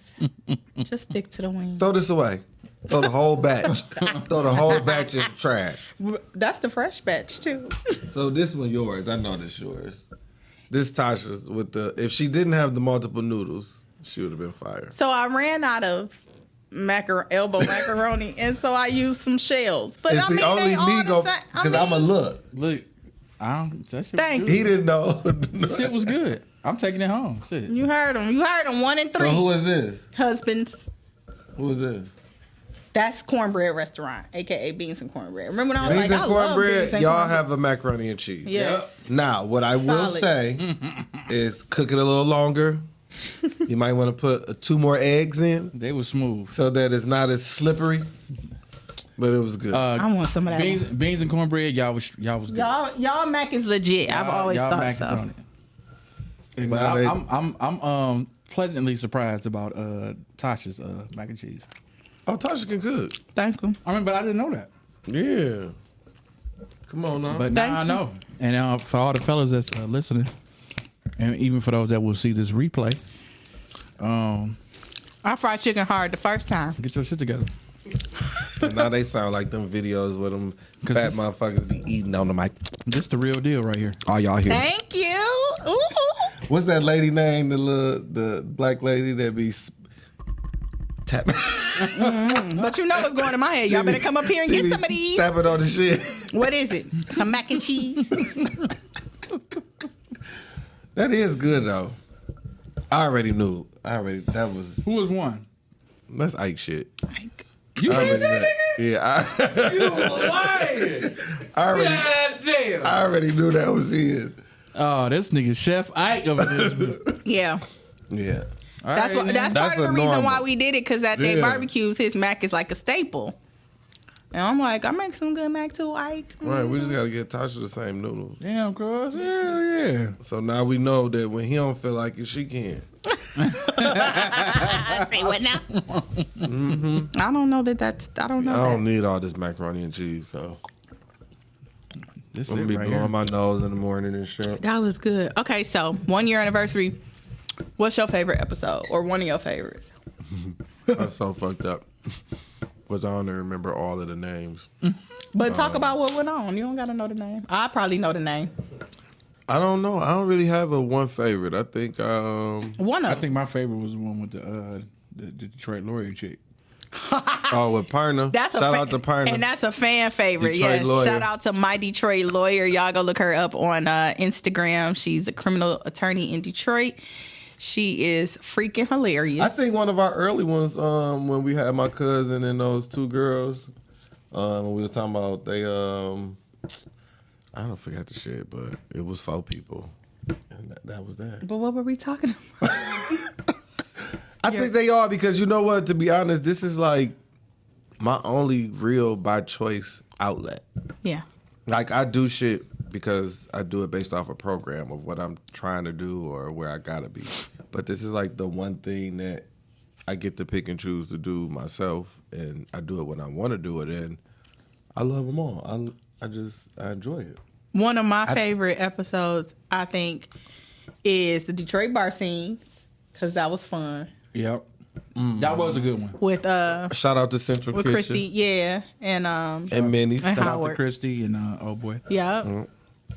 Just stick to the wings. Throw this away. Throw the whole batch. Throw the whole batch in the trash. That's the fresh batch too. So this one yours. I know this yours. This Tasha's with the. If she didn't have the multiple noodles, she would have been fired. So I ran out of elbow macaroni, and so I used some shells. But It's I mean, the only they all me the go same. because I'm a look. Look, that shit Thank was He good. didn't know. That shit was good. I'm taking it home. Shit. You heard them. 1 and 3. So who is this? Husbands. Who is this? That's Cornbread Restaurant, aka Beans and Cornbread. Remember when I was Beans like, and I love cornbread. beans and Y'all cornbread. have a macaroni and cheese. Yes. Now, what I will Solid. say is cook it a little longer. You might want to put 2 more eggs in They were smooth. so that it's not as slippery. But it was good. I want some of that. Beans and cornbread. Y'all was good. Y'all mac is legit. I've always y'all thought mac so. is on it. And But now they- I'm pleasantly surprised about Tasha's mac and cheese. oh, Tasha can cook. Thank you. I mean, but I didn't know that. Yeah. Come on now. But Thank now I you. know. And for all the fellas that's listening, and even for those that will see this replay, I fried chicken hard the first time. get your shit together. And now they sound like them videos where them fat motherfuckers be eating on the mic. This the real deal right here. All y'all hear. Thank you. Ooh. What's that lady name? The black lady that be tapping. But you know what's going in my head. Y'all better come up here and get some of these. Tapping on the shit. What is it? Some mac and cheese? That is good though. I already knew. That was. Who was one? That's Ike shit. Like, You I made already that knew. nigga? Yeah, You lying? God damn. I already knew that was it. Oh, this nigga Chef Ike over this. yeah. Yeah. That's part That's of the a reason normal. why we did it, because at their Yeah. barbecues, his mac is like a staple. And I'm like, I make some good mac too, Ike. Right, we just gotta get Tasha the same noodles. Damn, cuz. Hell yeah. So now we know that when he don't feel like it, she can. Say what now? I don't know that's. I don't know I that. don't need all this macaroni and cheese, cuz. This I'm gonna it be right blowing here. my nose in the morning and shit. That was good. Okay, so 1 year anniversary. What's your favorite episode or one of your favorites? That's so fucked up. Because I don't even remember all of the names. But talk about what went on. You don't gotta know the name. I probably know the name. I don't know. I don't really have a one favorite. I think One of I them. think my favorite was the one with the Detroit lawyer chick. with Parna. That's Shout out to Parna. and that's a fan favorite. Detroit Yes, lawyer. shout out to my Detroit lawyer. Y'all go look her up on Instagram. She's a criminal attorney in Detroit. She is freaking hilarious. I think one of our early ones, when we had my cousin and those 2 girls, when we was talking about they, I don't forget the shit, but it was 4 people, and that was that. But what were we talking about? I think they are because you know what? To be honest, this is like my only real by choice outlet. Yeah. Like I do shit because I do it based off a program of what I'm trying to do or where I gotta be. But this is like the one thing that I get to pick and choose to do myself, and I do it when I want to do it. And I love them all. I enjoy it. One of my favorite episodes, I think, is the Detroit bar scene, because that was fun. Yep. That was a good one. With shout out to Central with Kitchen. Christy, yeah, and Minnie's. and Shout out Howard. to Christy and oh boy. Yeah.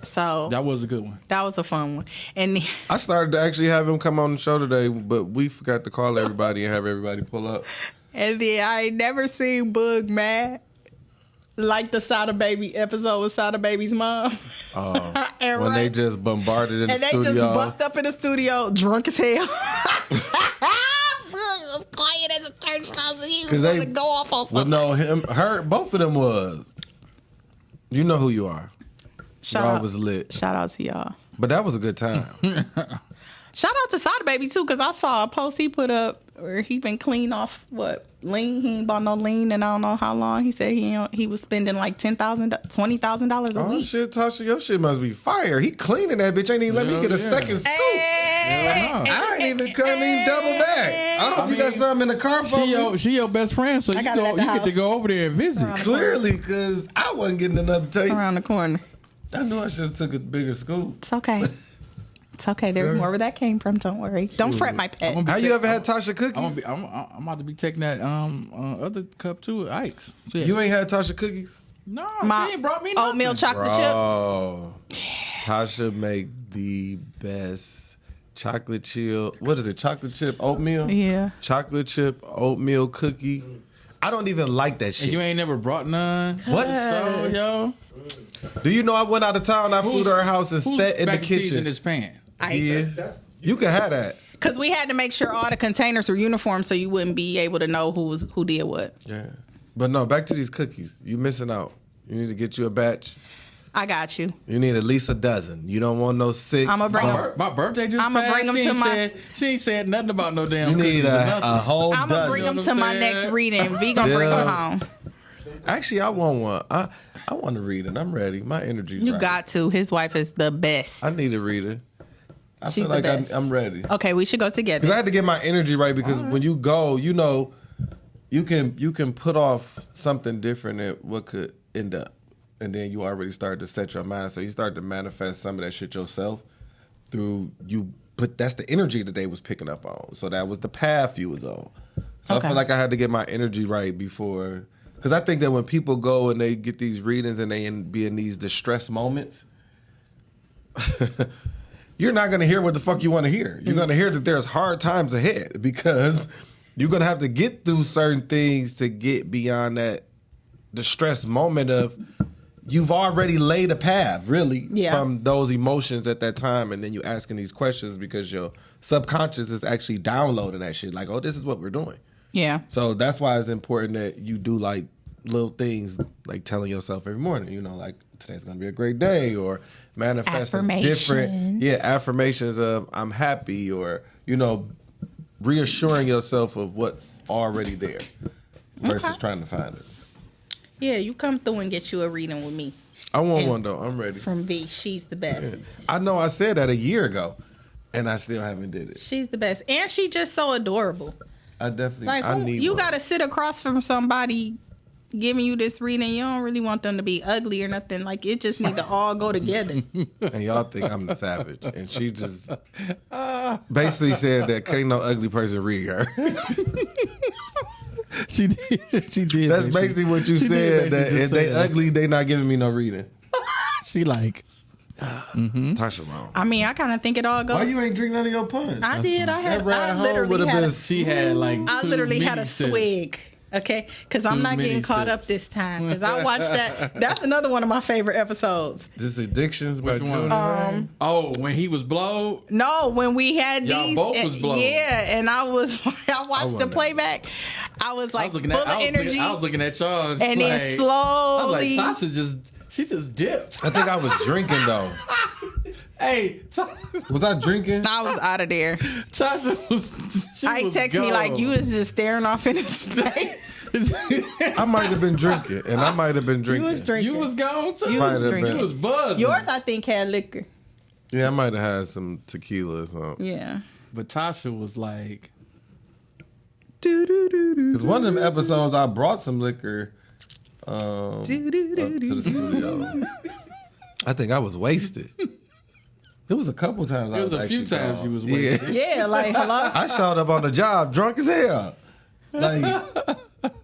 So That was a good one. that was a fun one. And I started to actually have him come on the show today, but we forgot to call everybody and have everybody pull up. then I ain't never seen Boog mad like the Sada Baby episode with Sada Baby's mom. And When they right- just bombarded in the and they studio. just bust up in the studio drunk as hell. Boog was quiet as a church mouse. He was going to go off on Well, something. no, both of them was. You know who you are. Y'all was lit. Shout out to y'all. But that was a good time. Shout out to Sada Baby too, because I saw a post he put up where he been clean off lean. He ain't bought no lean, and I don't know how long. He said he was spending like $10,000, $20,000 a Oh week. shit, Tosha, your shit must be fire. He cleaning that bitch. Ain't even let me get a second scoop. Hey! I ain't even couldn't even double back. I hope you got something in the car for me. She your best friend, so you got it at the get to house. go over there and visit. Clearly, because I wasn't getting another taste. Around the corner. I knew I should have took a bigger scoop. It's okay. It's okay. There's more where that came from. Don't worry. Don't fret my pet. How you ever had Tosha cookies? I'm about to be taking that other cup too, Ike's. So, yeah. You ain't had Tosha cookies? No, My she ain't brought me nothing. oatmeal chocolate chip. Oh, Tosha make the best chocolate chip. What is it? Chocolate chip oatmeal? Yeah. Chocolate chip oatmeal cookie. I don't even like that shit. And you ain't never brought none. What? So, yo, Do you know I went out of town? I flew to her house and sat in the mac and cheese kitchen. in this pan? Yeah. You can have that. Because we had to make sure all the containers were uniform so you wouldn't be able to know who did what. Yeah. But no, back to these cookies. You missing out. You need to get you a batch. I got you. You need at least a dozen. You don't want no 6. I'ma bring 'em. My birthday just I'ma passed. bring 'em She to ain't my- said- She ain't said nothing about no damn You cookies need or a nothing. whole I'm dozen. gonna bring them know to what my I'm next saying? reading. V gonna bring them home. Actually, I want one. I want to read it. I'm ready. My energy's You right. got to. His wife is the best. I need a reader. I She's feel the like best. I'm ready. Okay, we should go Because I together. had to get my energy right because when you go, you know, you can put off something different than what could end up. And then you already start to set your mind. So you start to manifest some of that shit yourself through you. But that's the energy that they was picking up on. So that was the path you was on. So Okay. I feel like I had to get my energy right before. Because I think that when people go and they get these readings and they be in these distress moments, you're not going to hear what the fuck you want to hear. You're going to hear that there's hard times ahead because you're going to have to get through certain things to get beyond that distress moment of you've already laid a path, really, from those emotions at that time. And then you asking these questions because your subconscious is actually downloading that shit. Like, oh, this is what we're doing. Yeah. So that's why it's important that you do like little things like telling yourself every morning, you know, like today's going to be a great day or manifesting different affirmations of I'm happy or, you know, reassuring yourself of what's already there versus trying to find it. Yeah, you come through and get you a reading with me. I want one though. I'm ready. From V. She's the best. I know I said that a year ago and I still haven't did it. She's the best. And she just so adorable. I definitely Like, I need you one. got to sit across from somebody giving you this reading. You don't really want them to be ugly or nothing. Like, it just need to all go together. And y'all think I'm the savage. And she just basically said that can't no ugly person read her. She did. She did. That's basically what you she did said. That basically if just they say that. ugly, they not giving me no reading. She like. Tasha wrong. I mean, I kind of think it all goes. Why you ain't drink none of your punch? I did. I had. That ride I home literally would've had. been- She had like. I two literally had a mini sips. swig. Okay, because I'm Two not getting mini caught sips. up this time. Because I watched that. That's another one of my favorite episodes. This Addictions by Which one? Junior Ray. Oh, when he was blowed. No, when we had Y'all these, both was blown. yeah, and I was, I watched the wasn't. playback. I was I like was looking full at. of energy, I was looking at y'all. and like, then I was slowly. like, Tasha she just dipped. I think I was drinking though. Hey, Tasha, Was I drinking? I was out of there. Tasha was. She I was text me like you was just staring off into space. I might have been drinking, and I might have been You drinking. was drinking. You was gone too. You Might was have drinking. been. You was buzzing. Yours, I think, had liquor. Yeah, I might have had some tequila or something. Yeah. But Tasha was like, Because one of them episodes, I brought some liquor up to the studio. I think I was wasted. It was a couple times. There was a few times you was wasted. Yeah, like hello. I showed up on the job drunk as hell. Like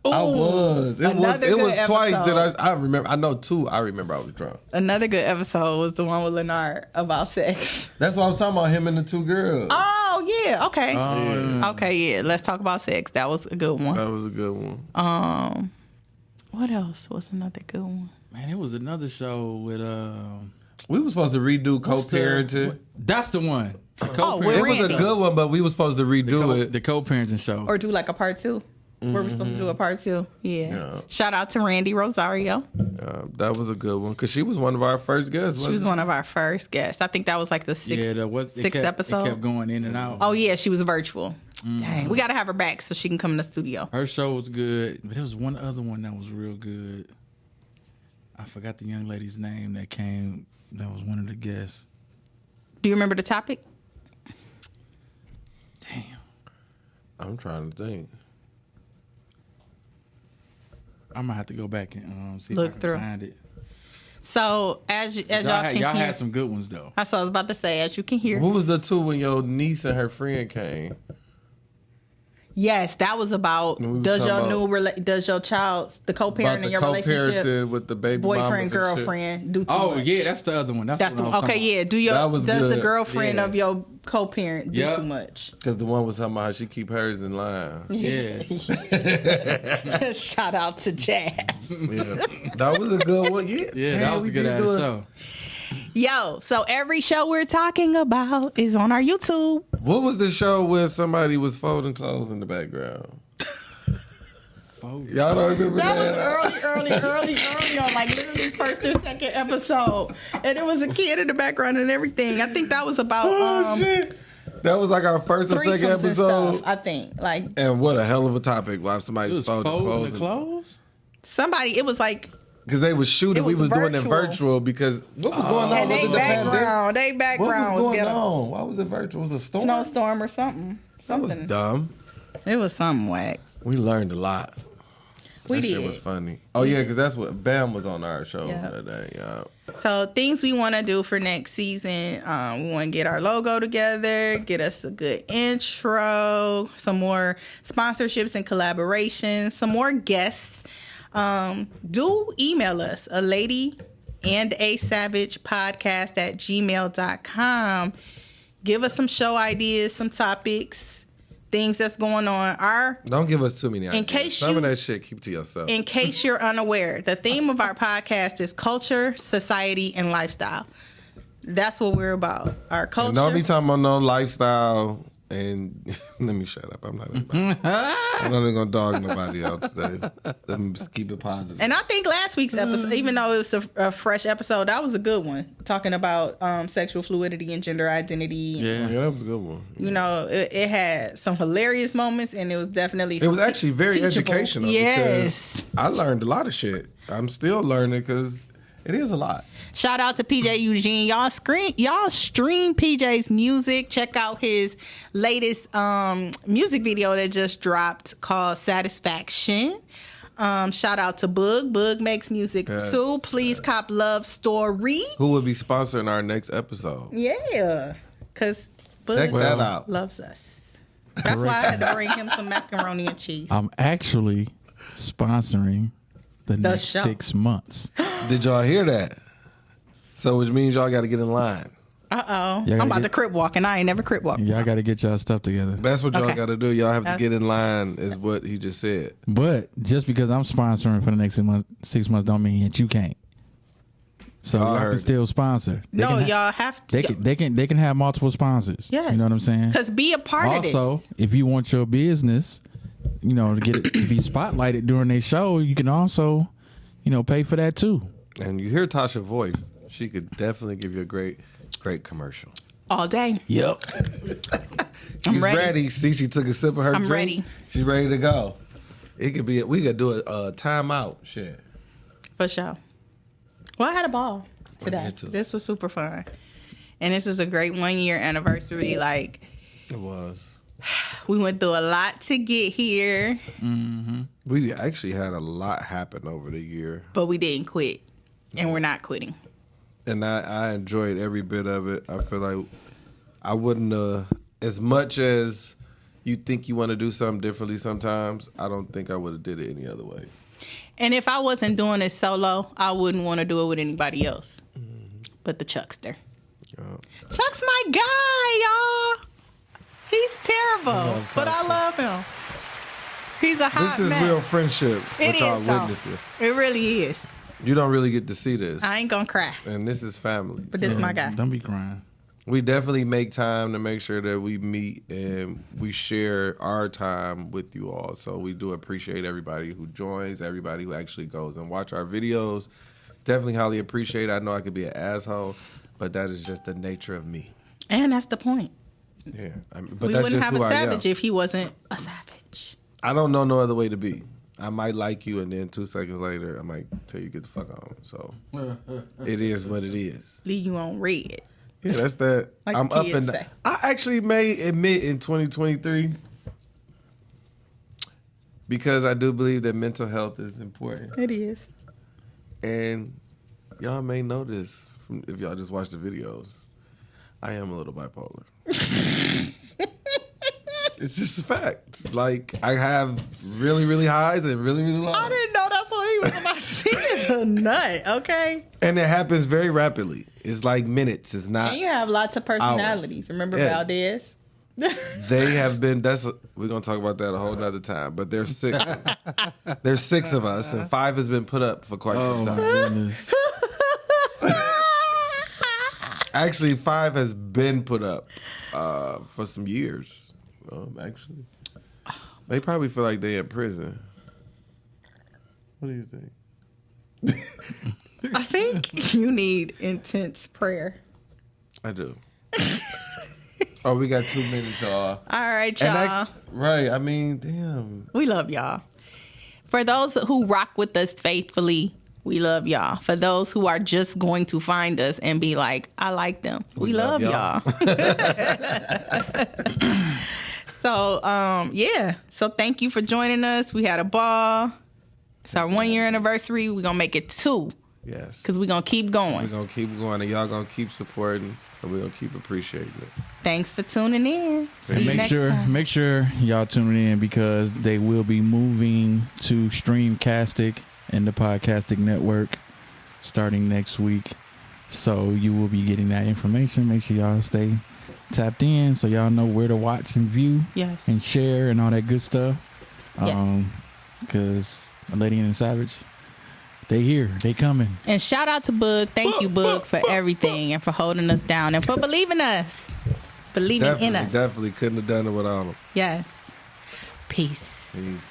I was. It was twice that I remember. I know two. I remember I was drunk. Another good episode was the one with Leonard about sex. That's what I was talking about. Him and the two girls. Oh yeah. Okay. Yeah. Okay. Yeah. Let's talk about sex. That was a good one. That was a good one. What else was another good one? Man, it was another show with We were supposed to redo co-parenting. That's the one. with It was a Randy. good one, but we were supposed to redo it. The co-parenting show. Or do like a part 2. Were we supposed to do a part 2? Yeah. Shout out to Randy Rosario. That was a good one because she was one of our first guests. She was one of our first guests. I think that was like the sixth episode. It kept going in and out. Oh yeah, she was virtual. Dang, we got to have her back so she can come in the studio. Her show was good, but there was one other one that was real good. I forgot the young lady's name that came. That was one of the guests. Do you remember the topic? Damn. I'm trying to think. I might have to go back and see Look if I can through. find it. So as y'all can y'all hear, had some good ones though. I was about to say, as you can hear. What was the two when your niece and her friend came? Yes, that was about does your child, the co-parent in your relationship, with the baby boyfriend, girlfriend, do too much? Yeah, that's the other one. That's the one. one. Okay, yeah. Does the girlfriend of your co-parent do too much? Because the one was talking about how she keep hers in line. Yeah. Shout out to Jazz. Yeah. That was a good one. Yeah, that was a good ass show. Yo, so every show we're talking about is on our YouTube. What was the show where somebody was folding clothes in the background? Y'all don't remember that? That was early on, like literally first or second episode. And it was a kid in the background and everything. I think that was about shit. That was like our first or second episode. Stuff, I think. Like, and what a hell of a topic. Why somebody was folding the clothes? Somebody, it was like, because they was shooting, we was doing it virtual because what was going on? And they background what was going on? Why was it virtual? Was it a storm? Snowstorm or something. That was dumb. It was something whack. We learned a lot. That shit was funny. Oh yeah, because that's what Bam was on our show that day. Yeah. So things we want to do for next season, we want to get our logo together, get us a good intro, some more sponsorships and collaborations, some more guests. Do email us, a lady and a savage podcast at gmail.com. Give us some show ideas, some topics, things that's going on. Don't give us too many ideas. Some of that shit, keep to yourself. In case you're unaware, the theme of our podcast is culture, society, and lifestyle. That's what we're about. Our culture. And don't be talking about no lifestyle. And let me shut up. I'm not even gonna dog nobody out today. Let me just keep it positive. And I think last week's episode, even though it was a fresh episode, that was a good one. Talking about sexual fluidity and gender identity. Yeah, that was a good one. You know, it had some hilarious moments, and it was definitely it was actually very teachable. Educational. Yes, I learned a lot of shit. I'm still learning because it is a lot. Shout out to PJ Eugene. Y'all stream PJ's music. Check out his latest music video that just dropped called Satisfaction. Shout out to Boog. Boog makes music too. Please cop Love Story. Who will be sponsoring our next episode? Yeah, because Boog that out. loves us. That's why I had to bring him some macaroni and cheese. I'm actually sponsoring the next show. 6 months. Did y'all hear that? So which means y'all got to get in line. I'm about to crip walk, and I ain't never crip walk. Y'all got to get y'all stuff together. That's what y'all got to do. Y'all have to get in line, is what he just said. But just because I'm sponsoring for the next 6 months don't mean that you can't. So y'all can still sponsor. Y'all have to. They can have multiple sponsors. Yes. You know what I'm saying? Because be a part of this. Also, if you want your business, to get it to be spotlighted during their show, you can also, pay for that too. And you hear Tosha's voice. She could definitely give you a great commercial. All day. Yep. She's ready. See, she took a sip of her drink. I'm ready. She's ready to go. It could be. We could do a timeout. Shit. For sure. Well, I had a ball today. This was super fun. And this is a great 1 year anniversary. Like, it was. We went through a lot to get here. Mm-hmm. We actually had a lot happen over the year. But we didn't quit. And we're not quitting. And I enjoyed every bit of it. I feel like I wouldn't, as much as you think you want to do something differently sometimes, I don't think I would have did it any other way. And if I wasn't doing it solo, I wouldn't want to do it with anybody else. But the Chuckster. Chuck's my guy, y'all. He's terrible, but I love him. He's a hot This is man. real friendship. It y'all is, though. witnessing. It really is. You don't really get to see this. I ain't gonna cry, And this is family. but this is my guy. Don't be crying. We definitely make time to make sure that we meet and we share our time with you all. So we do appreciate everybody who joins, everybody who actually goes and watch our videos. Definitely highly appreciate it. I know I could be an asshole, but that is just the nature of me. And that's the point. Yeah, but We that's wouldn't just have who a I am. savage if he wasn't a savage. I don't know no other way to be. I might like you, and then 2 seconds later, I might tell you get the fuck on. So it is what it is. Leave you on red. Yeah, that's that. Like I'm the up kids and say. I actually may admit in 2023, because I do believe that mental health is important, It is. and y'all may know this from if y'all just watch the videos. I am a little bipolar. It's just a fact. Like, I have really, really highs and really, really lows. I didn't know that's what he was about to say. He is a nut, okay? And it happens very rapidly. It's like minutes. It's not. And you have lots of personalities. Remember Yes. Valdez? They have been. We're gonna talk about that a whole nother time. But there's 6. There's 6 of us, and 5 has been put up for quite Oh some my time. goodness. Actually, 5 has been put up for some years. Actually, they probably feel like they in prison. What do you think? I think you need intense prayer. I do. Oh, we got 2 minutes, y'all. All right, And y'all. right. I mean, damn. We love y'all. For those who rock with us faithfully, we love y'all. For those who are just going to find us and be like, I like them, we love y'all. So, yeah. So thank you for joining us. We had a ball. It's our 1-year anniversary. We're going to make it 2 Yes. because we're going to keep We're going. going to keep going, and y'all going to keep supporting, and we're going to keep appreciating it. Thanks for tuning in. See And you next time. make sure y'all tune in because they will be moving to Streamcastic and the Podcasting Network starting next week. So you will be getting that information. Make sure y'all stay tapped in so y'all know where to watch and view Yes. and share and all that good stuff. Yes. Because Lady and the Savage, they here. They coming. And shout out to Boog. Thank you, Boog, for everything and for holding us down and for believing us. Believing in us. Definitely couldn't have done it without them. Yes. Peace. Peace.